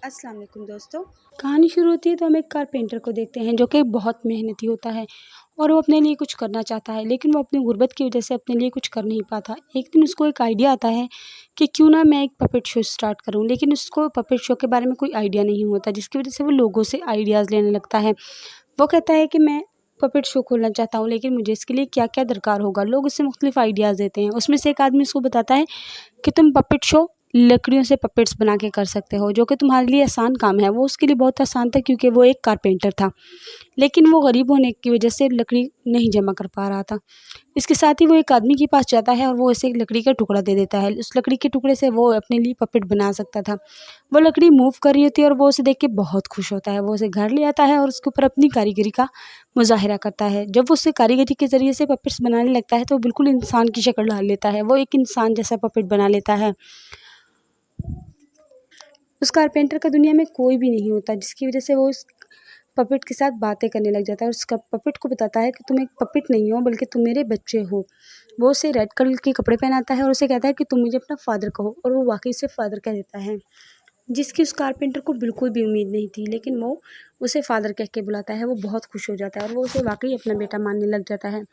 अस्सलाम वालेकुम दोस्तों। कहानी शुरू होती है तो हम एक कारपेंटर को देखते हैं जो कि बहुत मेहनती होता है और वो अपने लिए कुछ करना चाहता है, लेकिन वो अपनी गुर्बत की वजह से अपने लिए कुछ कर नहीं पाता। एक दिन उसको एक आइडिया आता है कि क्यों ना मैं एक पपेट शो स्टार्ट करूं, लेकिन उसको पपेट शो के बारे में कोई आइडिया नहीं होता, जिसकी वजह से वो लोगों से आइडियाज़ लेने लगता है। वो कहता है कि मैं पपेट शो खोलना चाहता हूँ, लेकिन मुझे इसके लिए क्या क्या दरकार होगा। लोग उससे मुख्तलिफ आइडियाज़ देते हैं। उसमें से एक आदमी उसको बताता है कि तुम पपेट शो लकड़ियों से पपेट्स बना के कर सकते हो, जो कि तुम्हारे लिए आसान काम है। वो उसके लिए बहुत आसान था क्योंकि वो एक कारपेंटर था, लेकिन वो गरीब होने की वजह से लकड़ी नहीं जमा कर पा रहा था। इसके साथ ही वो एक आदमी के पास जाता है और वो उसे एक लकड़ी का टुकड़ा दे देता है। उस लकड़ी के टुकड़े से वो अपने लिए पपेट बना सकता था। वो लकड़ी मूव कर रही होती है और वो उसे देख के बहुत खुश होता है। वो उसे घर ले आता है और उसके ऊपर अपनी कारीगरी का मुज़ाहिरा करता है। जब वो उसे कारीगरी के ज़रिए से पपेट्स बनाने लगता है तो वो बिल्कुल इंसान की शक्ल डाल लेता है। वो एक इंसान जैसा पपेट बना लेता है। उस कारपेंटर का दुनिया में कोई भी नहीं होता, जिसकी वजह से वो उस पपेट के साथ बातें करने लग जाता है और उस पपेट को बताता है कि तुम एक पपेट नहीं हो बल्कि तुम मेरे बच्चे हो। वो उसे रेड कलर के कपड़े पहनाता है और उसे कहता है कि तुम मुझे अपना फ़ादर कहो, और वो वाकई से फ़ादर कह देता है, जिसकी उस कारपेंटर को बिल्कुल भी उम्मीद नहीं थी। लेकिन वो उसे फ़ादर कह के बुलाता है। वो बहुत खुश हो जाता है और वो उसे वाकई अपना बेटा मानने लग जाता है।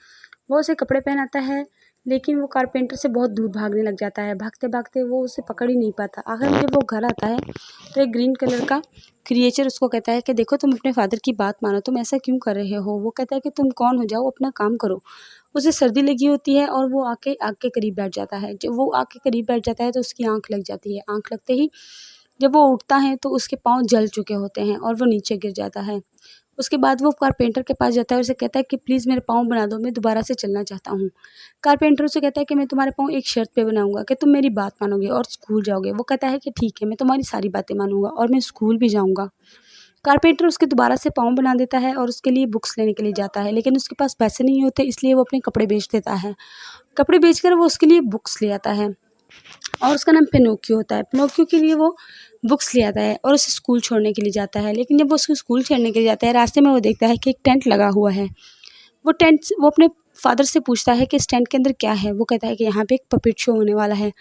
वो उसे कपड़े पहनाता है, लेकिन वो कारपेंटर से बहुत दूर भागने लग जाता है। भागते भागते वो उसे पकड़ ही नहीं पाता। आखिर में जब वो घर आता है तो एक ग्रीन कलर का क्रिएचर उसको कहता है कि देखो, तुम अपने फादर की बात मानो, तुम ऐसा क्यों कर रहे हो। वो कहता है कि तुम कौन हो, जाओ अपना काम करो। उसे सर्दी लगी होती है और वो आके आग के करीब बैठ जाता है। जब वो आग के करीब बैठ जाता है तो उसकी आँख लग जाती है। आँख लगते ही जब वो उठता है तो उसके पाँव जल चुके होते हैं और वो नीचे गिर जाता है। उसके बाद वो कारपेंटर के पास जाता है और उसे कहता है कि प्लीज़ मेरे पाँव बना दो, मैं दोबारा से चलना चाहता हूँ। कारपेंटर उसे कहता है कि मैं तुम्हारे पाँव एक शर्त पे बनाऊँगा कि तुम मेरी बात मानोगे और स्कूल जाओगे। वो कहता है कि ठीक है, मैं तुम्हारी सारी बातें मानूँगा और मैं स्कूल भी जाऊँगा। कारपेंटर उसके दोबारा से पाँव बना देता है और उसके लिए बुक्स लेने के लिए जाता है, लेकिन उसके पास पैसे नहीं होते, इसलिए वो अपने कपड़े बेच देता है। कपड़े बेचकर वो उसके लिए बुक्स ले आता है और उसका नाम पिनोकियो होता है। पिनोकियो के लिए वो बुक्स ले आता है और उसे स्कूल छोड़ने के लिए जाता है। लेकिन जब वो उसको स्कूल छोड़ने के लिए जाता है, रास्ते में वो देखता है कि एक टेंट लगा हुआ है। वो अपने फादर से पूछता है कि इस टेंट के अंदर क्या है। वो कहता है कि यहाँ पे एक पपेट शो होने वाला है।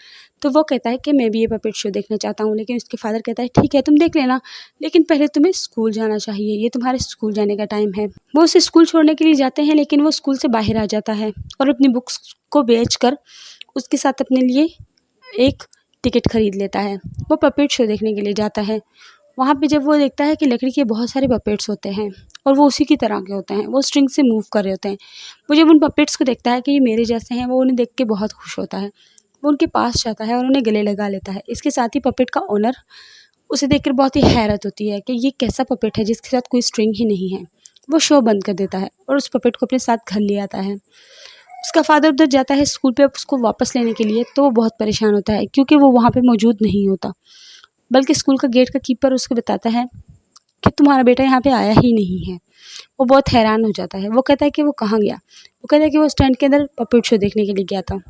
तो वो कहता है कि मैं भी ये पपेट शो देखना चाहता हूँ, लेकिन उसके फादर कहता है ठीक है, तुम देख लेना, लेकिन पहले तुम्हें स्कूल जाना चाहिए, ये तुम्हारे स्कूल जाने का टाइम है। वो उसे स्कूल छोड़ने के लिए जाते हैं, लेकिन वो स्कूल से बाहर आ जाता है और अपनी बुक्स को बेच कर उसके साथ अपने लिए एक टिकट खरीद लेता है। वो पपेट शो देखने के लिए जाता है। वहाँ पे जब वो देखता है कि लकड़ी के बहुत सारे पपेट्स होते हैं और वो उसी की तरह के होते हैं, वो स्ट्रिंग से मूव कर रहे होते हैं। वो जब उन पपेट्स को देखता है कि ये मेरे जैसे हैं, वो उन्हें देख के बहुत खुश होता है। वो उनके पास जाता है और उन्हें गले लगा लेता है। इसके साथ ही पपेट का ओनर उसे देखकर बहुत ही हैरत होती है कि ये कैसा पपेट है जिसके साथ कोई स्ट्रिंग ही नहीं है। वो शो बंद कर देता है और उस पपेट को अपने साथ घर ले आता है। उसका फादर उधर जाता है स्कूल पे उसको वापस लेने के लिए, तो वो बहुत परेशान होता है क्योंकि वो वहाँ पे मौजूद नहीं होता, बल्कि स्कूल का गेट का कीपर उसको बताता है कि तुम्हारा बेटा यहाँ पे आया ही नहीं है। वो बहुत हैरान हो जाता है। वो कहता है कि वो कहाँ गया। वो कहता है कि वो उस टेंट के अंदर पपेट शो देखने के लिए गया था,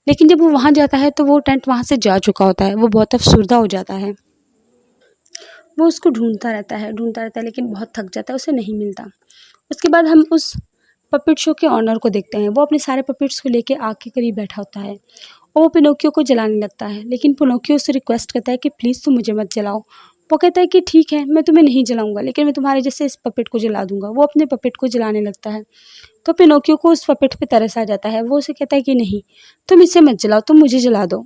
लेकिन जब वो वहाँ जाता है तो वो टेंट वहाँ से जा चुका होता है। वो बहुत अफसरदा हो जाता है। वो उसको ढूंढता रहता है, लेकिन बहुत थक जाता है, उसे नहीं मिलता। उसके बाद हम उस पपेट शो के ऑनर को देखते हैं। वो अपने सारे पपेट्स को लेके आग के करीब बैठा होता है और वो पिनोकियो को जलाने लगता है, लेकिन पिनोकियो उससे रिक्वेस्ट करता है कि प्लीज़ तुम मुझे मत जलाओ। वो कहता है कि ठीक है, मैं तुम्हें नहीं जलाऊंगा, लेकिन मैं तुम्हारे जैसे इस पपेट को जला दूंगा। वो अपने पपेट को जलाने लगता है तो पिनोकियो को उस पपेट पे तरस आ जाता है। वो उसे कहता है कि नहीं, तुम इसे मत जलाओ, तुम मुझे जला दो।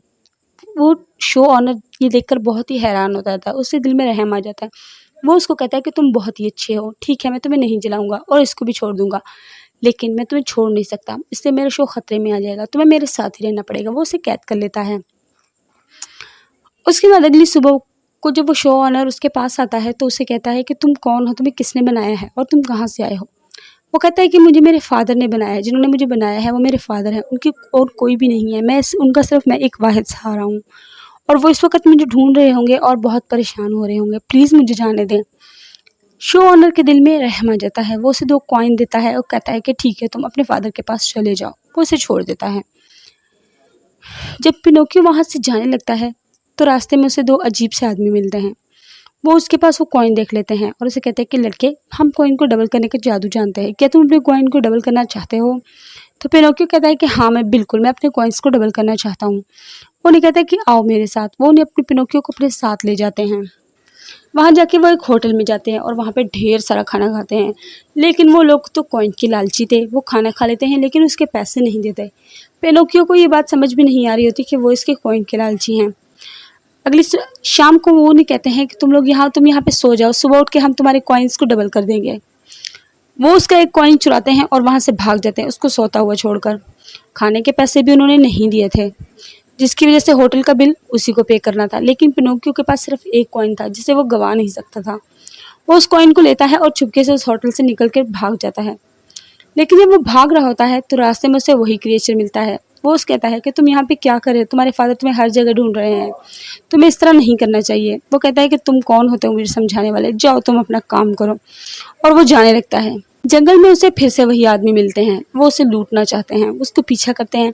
वो शो ऑनर ये देखकर बहुत ही हैरान होता था, उससे दिल में रहम आ जाता है। वो उसको कहता है कि तुम बहुत ही अच्छे हो, ठीक है, मैं तुम्हें नहीं जलाऊंगा और इसको भी छोड़ दूंगा, लेकिन मैं तुम्हें छोड़ नहीं सकता, इससे मेरा शो खतरे में आ जाएगा, तुम्हें मेरे साथ ही रहना पड़ेगा। वो उसे कैद कर लेता है। उसके बाद अगली सुबह को जब वो शो ऑनर उसके पास आता है तो उसे कहता है कि तुम कौन हो, तुम्हें किसने बनाया है और तुम कहाँ से आए हो। वो कहता है कि मुझे मेरे फादर ने बनाया है, जिन्होंने मुझे बनाया है वो मेरे फादर हैं, उनकी और कोई भी नहीं है, उनका सिर्फ मैं एक वाहिद सहारा हूँ, और वो इस वक्त मुझे ढूंढ रहे होंगे और बहुत परेशान हो रहे होंगे, प्लीज़ मुझे जाने दें। शो ऑनर के दिल में रहम आ जाता है। वो उसे 2 कॉइन देता है और कहता है कि ठीक है, तुम अपने फादर के पास चले जाओ। वो उसे छोड़ देता है। जब पिनोकियो वहाँ से जाने लगता है तो रास्ते में उसे 2 अजीब से आदमी मिलते हैं। वो उसके पास वो कॉइन देख लेते हैं और उसे कहते हैं कि लड़के, हम कॉइन को डबल करने का जादू जानते हैं, क्या तुम अपने कॉइन को डबल करना चाहते हो। तो पिनोकियो कहता है कि हाँ, मैं अपने कॉइन्स को डबल करना चाहता हूँ। वो उन्हें कहता है कि आओ मेरे साथ। वो उन्हें अपने पिनोकियो को अपने साथ ले जाते हैं। वहाँ जाके वो एक होटल में जाते हैं और वहाँ पे ढेर सारा खाना खाते हैं। लेकिन वो लोग तो कॉइन के लालची थे, वो खाना खा लेते हैं लेकिन उसके पैसे नहीं देते। पिनोकियो को ये बात समझ भी नहीं आ रही होती कि वो इसके कॉइन के लालची हैं। अगली शाम को वो उन्हें कहते हैं कि तुम यहाँ पे सो जाओ, सुबह उठ के हम तुम्हारे कॉइन्स को डबल कर देंगे। वो उसका एक कॉइन चुराते हैं और वहाँ से भाग जाते हैं, उसको सोता हुआ छोड़कर। खाने के पैसे भी उन्होंने नहीं दिए थे, जिसकी वजह से होटल का बिल उसी को पे करना था। लेकिन पिनोकियो के पास सिर्फ एक कॉइन था जिसे वो गंवा नहीं सकता था। वो उस कॉइन को लेता है और चुपके से उस होटल से निकल कर भाग जाता है। लेकिन जब वो भाग रहा होता है तो रास्ते में उसे वही क्रिएचर मिलता है। वो उस कहता है कि तुम यहाँ पे क्या कर रहे हो, तुम्हारे फादर तुम्हें हर जगह ढूंढ रहे हैं, तुम्हें इस तरह नहीं करना चाहिए। वो कहता है कि तुम कौन होते हो मुझे समझाने वाले, जाओ तुम अपना काम करो। और वो जाने लगता है। जंगल में उसे फिर से वही आदमी मिलते हैं, वो उसे लूटना चाहते हैं, उसको पीछा करते हैं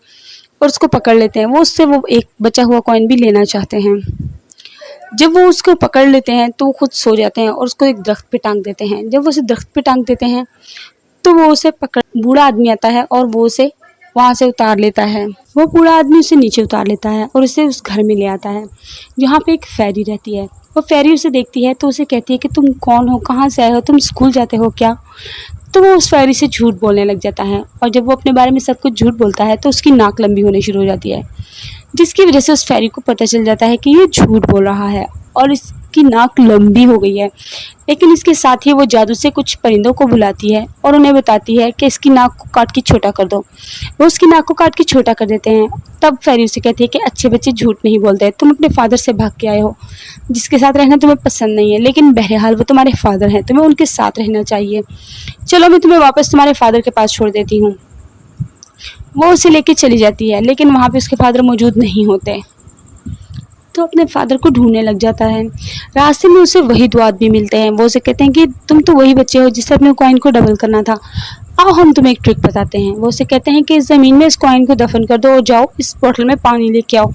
और उसको पकड़ लेते हैं। वो उससे वो एक बचा हुआ कॉइन भी लेना चाहते हैं। जब वो उसको पकड़ लेते हैं तो वो खुद सो जाते हैं और उसको एक दरख्त पे टांग देते हैं। जब वो उसे दरख्त पे टांग देते हैं तो वो उसे पकड़ बूढ़ा आदमी आता है और वो उसे वहाँ से उतार लेता है। वो बूढ़ा आदमी उसे नीचे उतार लेता है और उसे उस घर में ले आता है जहाँ पे एक फेरी रहती है। वो फेरी उसे देखती है तो उसे कहती है कि तुम कौन हो, कहाँ से आए हो, तुम स्कूल जाते हो क्या? तो वो उस फेरी से झूठ बोलने लग जाता है और जब वो अपने बारे में सब कुछ झूठ बोलता है तो उसकी नाक लंबी होनी शुरू हो जाती है, जिसकी वजह से उस फेरी को पता चल जाता है कि ये झूठ बोल रहा है और इसकी नाक लंबी हो गई है। लेकिन इसके साथ ही वो जादू से कुछ परिंदों को बुलाती है और उन्हें बताती है कि इसकी नाक को काट के छोटा कर दो। वो उसकी नाक को काट के छोटा कर देते हैं। तब फेरी उसे कहती है कि अच्छे बच्चे झूठ नहीं बोलते, तुम अपने फादर से भाग के आए हो, जिसके साथ रहना तुम्हें पसंद नहीं है, लेकिन बहरहाल वो तुम्हारे फादर हैं, तुम्हें उनके साथ रहना चाहिए। चलो मैं तुम्हें वापस तुम्हारे फादर के पास छोड़ देती हूँ। वो उसे लेके चली जाती है लेकिन वहाँ पे उसके फादर मौजूद नहीं होते, तो अपने फादर को ढूंढने लग जाता है। रास्ते में उसे वही दो आदमी मिलते हैं। वो उसे कहते हैं कि तुम तो वही बच्चे हो जिससे अपने कॉइन को डबल करना था, आओ हम तुम्हें एक ट्रिक बताते हैं। वो उसे कहते हैं कि इस ज़मीन में इस कॉइन को दफन कर दो और जाओ इस बोतल में पानी लेके आओ।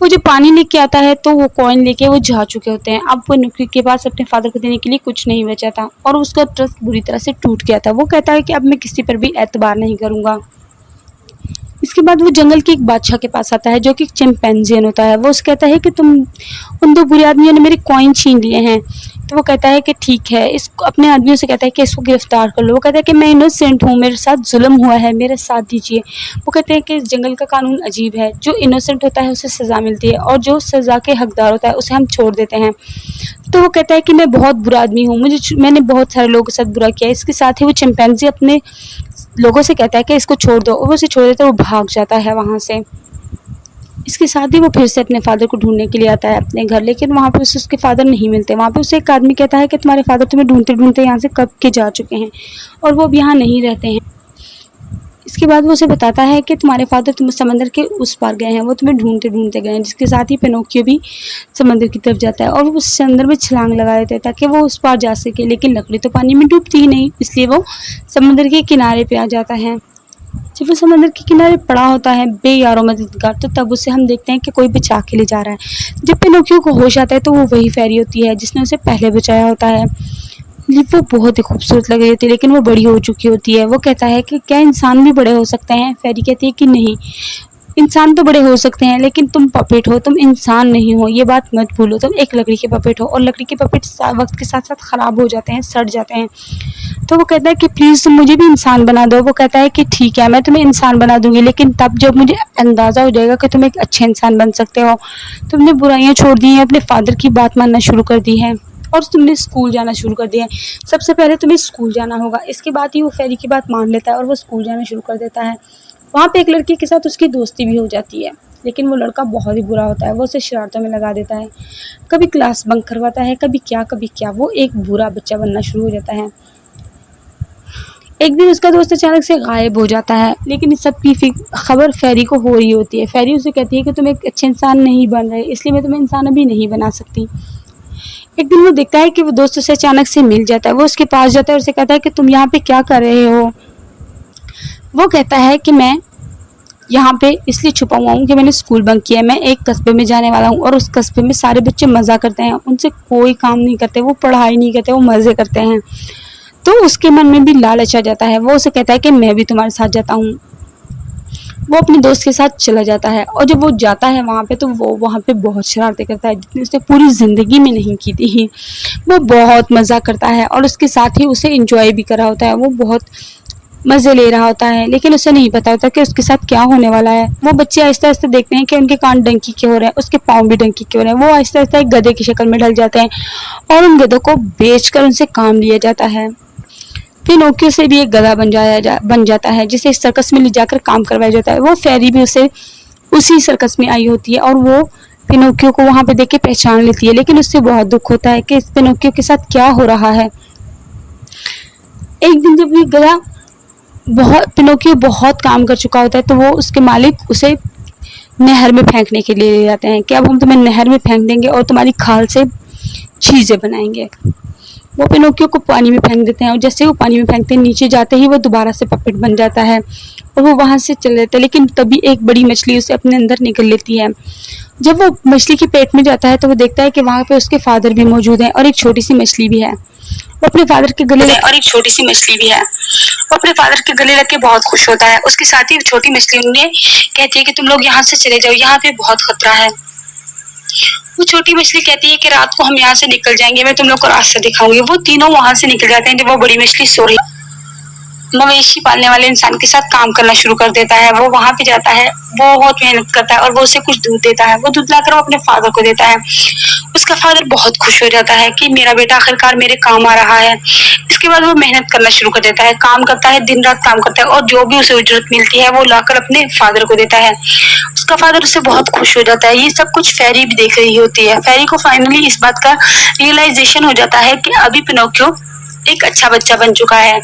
वो जो पानी लेके आता है तो वो कॉइन लेके वो जा चुके होते हैं। अब वो नुक्की के पास अपने फादर को देने के लिए कुछ नहीं बचा था और उसका ट्रस्ट बुरी तरह से टूट गया था। वो कहता है कि अब मैं किसी पर भी एतबार नहीं करूँगा। इसके बाद वो जंगल के एक बादशाह के पास आता है जो कि एक चिंपैंजियन होता है। वो उसे कहता है कि तुम उन दो बुरे आदमियों ने मेरे कॉइन छीन लिए हैं। तो वो कहता है कि ठीक है, इसको अपने आदमियों से कहता है कि इसको गिरफ्तार कर लो। वो कहता है कि मैं इनोसेंट हूँ, मेरे साथ जुल्म हुआ है, मेरे साथ दीजिए। वो कहते हैं कि इस जंगल का कानून अजीब है, जो इनोसेंट होता है उसे सज़ा मिलती है और जो सज़ा के हकदार होता है उसे हम छोड़ देते हैं। तो वो कहता है कि मैं बहुत बुरा आदमी हूँ, मैंने बहुत सारे लोगों के साथ बुरा किया। इसके साथ ही वो चिंपैंजी अपने लोगों से कहता है कि इसको छोड़ दो और वो उसे छोड़ देता है। वो भाग जाता है वहाँ से। इसके साथ ही वो फिर से अपने फादर को ढूंढने के लिए आता है अपने घर, लेकिन वहाँ पे उसे उसके फादर नहीं मिलते। वहाँ पे उसे एक आदमी कहता है कि तुम्हारे फादर तुम्हें ढूंढते ढूंढते यहाँ से कब के जा चुके हैं और वो अब यहाँ नहीं रहते हैं। इसके बाद वो उसे बताता है कि तुम्हारे फादर तुम समंदर के उस पार गए हैं, वो तुम्हें ढूंढते ढूंढते गए हैं। जिसके साथ ही पिनोकियो भी समंदर की तरफ जाता है और वो उस समंदर में छलांग लगा देता है ताकि वो उस पार जा सके, लेकिन लकड़ी तो पानी में डूबती ही नहीं, इसलिए वो समंदर के किनारे पे आ जाता है। जब वो समंदर के किनारे पड़ा होता है बेयारो मददगार, तो तब उसे हम देखते हैं कि कोई बचा के ले जा रहा है। जब पिनोकियो को होश आता है तो वो वही फेरी होती है जिसने उसे पहले बचाया होता है। वो बहुत ही खूबसूरत लग रही होती है लेकिन वो बड़ी हो चुकी होती है। वो कहता है कि क्या इंसान भी बड़े हो सकते हैं? फेरी कहती है कि नहीं, इंसान तो बड़े हो सकते हैं लेकिन तुम पपेट हो, तुम इंसान नहीं हो, ये बात मत भूलो। तुम एक लकड़ी के पपेट हो और लकड़ी के पपेट वक्त के साथ साथ ख़राब हो जाते हैं, सड़ जाते हैं। तो वो कहता है कि प्लीज़ तुम मुझे भी इंसान बना दो। वो कहता है कि ठीक है, मैं तुम्हें इंसान बना दूंगी, लेकिन तब जब मुझे अंदाज़ा हो जाएगा कि तुम एक अच्छे इंसान बन सकते हो। तुमने बुराइयाँ छोड़ दी हैं, अपने फादर की बात मानना शुरू कर दी है और तुमने स्कूल जाना शुरू कर दिया है। सबसे पहले तुम्हें स्कूल जाना होगा। इसके बाद ही वो फेरी की बात मान लेता है और वो स्कूल जाना शुरू कर देता है। वहाँ पे एक लड़की के साथ उसकी दोस्ती भी हो जाती है, लेकिन वो लड़का बहुत ही बुरा होता है। वो उसे शरारतों में लगा देता है, कभी क्लास बंक करवाता है, कभी क्या। वो एक बुरा बच्चा बनना शुरू हो जाता है। एक दिन उसका दोस्त अचानक से गायब हो जाता है, लेकिन इस सब की खबर फेरी को हो रही होती है। फेरी उसे कहती है कि तुम एक अच्छे इंसान नहीं बन रहे, इसलिए मैं तुम्हें इंसान अभी नहीं बना सकती। एक दिन वो देखता है कि वो दोस्त उसे अचानक से मिल जाता है। वो उसके पास जाता है और उसे कहता है कि तुम यहाँ पे क्या कर रहे हो? वो कहता है कि मैं यहाँ पे इसलिए छुपा हुआ हूँ कि मैंने स्कूल बंक किया है। मैं एक कस्बे में जाने वाला हूँ और उस कस्बे में सारे बच्चे मज़ा करते हैं, उनसे कोई काम नहीं करते, वो पढ़ाई नहीं करते, वो मज़े करते हैं। तो उसके मन में भी लालच आ जाता है। वो उसे कहता है कि मैं भी तुम्हारे साथ जाता हूँ। वो अपने दोस्त के साथ चला जाता है और जब वो जाता है वहाँ पे तो वो वहाँ पे बहुत शरारतें करता है जितनी उसने पूरी ज़िंदगी में नहीं की थी। वो बहुत मज़ा करता है और उसके साथ ही उसे एंजॉय भी कर रहा होता है, वो बहुत मज़े ले रहा होता है, लेकिन उसे नहीं पता होता कि उसके साथ क्या होने वाला है। वो बच्चे आहिस्ता-आहिस्ता देखते हैं कि उनके कान डंकी के हो रहे हैं, उसके पाँव भी डंकी के हो रहे हैं। वो आहिस्ता-आहिस्ता एक गधे की शक्ल में ढल जाते हैं और उन गधों को बेचकर उनसे काम लिया जाता है। पिनोकियो से भी एक गधा बन जाता है जिसे इस सर्कस में ले जाकर काम करवाया जाता है। वो फेरी भी उसे उसी सर्कस में आई होती है और वो पिनोकियो को वहाँ पे देख के पहचान लेती है, लेकिन उससे बहुत दुख होता है कि इस पिनोकियो के साथ क्या हो रहा है। एक दिन जब ये गधा पिनोकियो बहुत काम कर चुका होता है तो वो उसके मालिक उसे नहर में फेंकने के लिए ले जाते हैं कि अब हम तुम्हें नहर में फेंक देंगे और तुम्हारी खाल से चीज़ें बनाएंगे। वो पिनोकियो को पानी में फेंक देते हैं और जैसे वो पानी में फेंकते हैं नीचे जाते ही वो दोबारा से पपेट बन जाता है और वो वहाँ से चले जाते हैं, लेकिन तभी एक बड़ी मछली उसे अपने अंदर निकल लेती है। जब वो मछली के पेट में जाता है तो वो देखता है कि वहाँ पे उसके फादर भी मौजूद हैं और एक छोटी सी मछली भी है। वो अपने फादर के गले और एक छोटी सी मछली भी है। वो अपने फादर के गले लग के बहुत खुश होता है। उसके साथ ही छोटी मछली उन्हें कहती है कि तुम लोग यहाँ से चले जाओ, यहाँ पे बहुत खतरा है। वो छोटी मछली कहती है कि रात को हम यहाँ से निकल जाएंगे, मैं तुम लोग को रास्ता दिखाऊंगी। वो तीनों वहां से निकल जाते हैं जब वो बड़ी मछली सो रही। मवेशी पालने वाले इंसान के साथ काम करना शुरू कर देता है। वो वहां पे जाता है, बहुत मेहनत करता है और वो उसे कुछ दूध देता है। वो दूध लाकर वो अपने फादर को देता है। उसका फादर बहुत खुश हो जाता है कि मेरा बेटा आखिरकार मेरे काम आ रहा है। इसके बाद वो मेहनत करना शुरू कर देता है, काम करता है, दिन रात काम करता है और जो भी उसे उजरत मिलती है वो लाकर अपने फादर को देता है। उसका फादर उससे बहुत खुश हो जाता है। ये सब कुछ फेरी भी देख रही होती है। फेरी को फाइनली इस बात का रियलाइजेशन हो जाता है कि अभी पिनोकियो एक अच्छा बच्चा बन चुका है,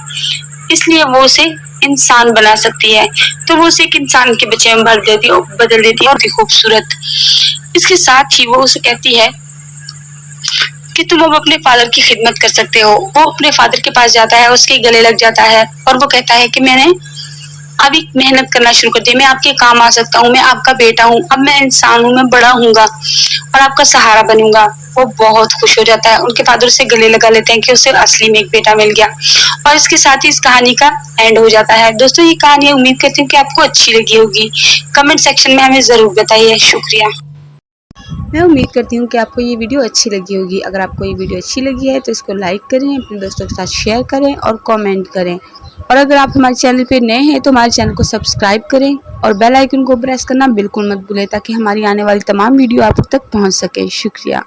इसलिए वो उसे इंसान बना सकती है। तो वो उसे एक इंसान के बच्चे में बदल देती है और खूबसूरत। इसके साथ ही वो उसे कहती है कि तुम अब अपने फादर की खिदमत कर सकते हो। वो अपने फादर के पास जाता है, उसके गले लग जाता है और वो कहता है कि मैंने अभी मेहनत करना शुरू कर दिया, मैं आपके काम आ सकता हूँ, मैं आपका बेटा हूँ, अब मैं इंसान हूँ, मैं बड़ा हूँगा और आपका सहारा बनूंगा। वो बहुत खुश हो जाता है। उनके फादर से गले लगा लेते हैं कि उसे असली में एक बेटा मिल गया और इसके साथ ही इस कहानी का एंड हो जाता है। दोस्तों, ये कहानी उम्मीद करती हूँ कि आपको अच्छी लगी होगी। कमेंट सेक्शन में हमें जरूर बताइए। शुक्रिया। मैं उम्मीद करती हूँ कि आपको ये वीडियो अच्छी लगी होगी। अगर आपको ये वीडियो अच्छी लगी है तो इसको लाइक करें, अपने दोस्तों के साथ शेयर करें और कमेंट करें। और अगर आप हमारे चैनल पे नए हैं तो हमारे चैनल को सब्सक्राइब करें और बेल आइकन को प्रेस करना बिल्कुल मत भूलें ताकि हमारी आने वाली तमाम वीडियो आप तक पहुँच सके। शुक्रिया।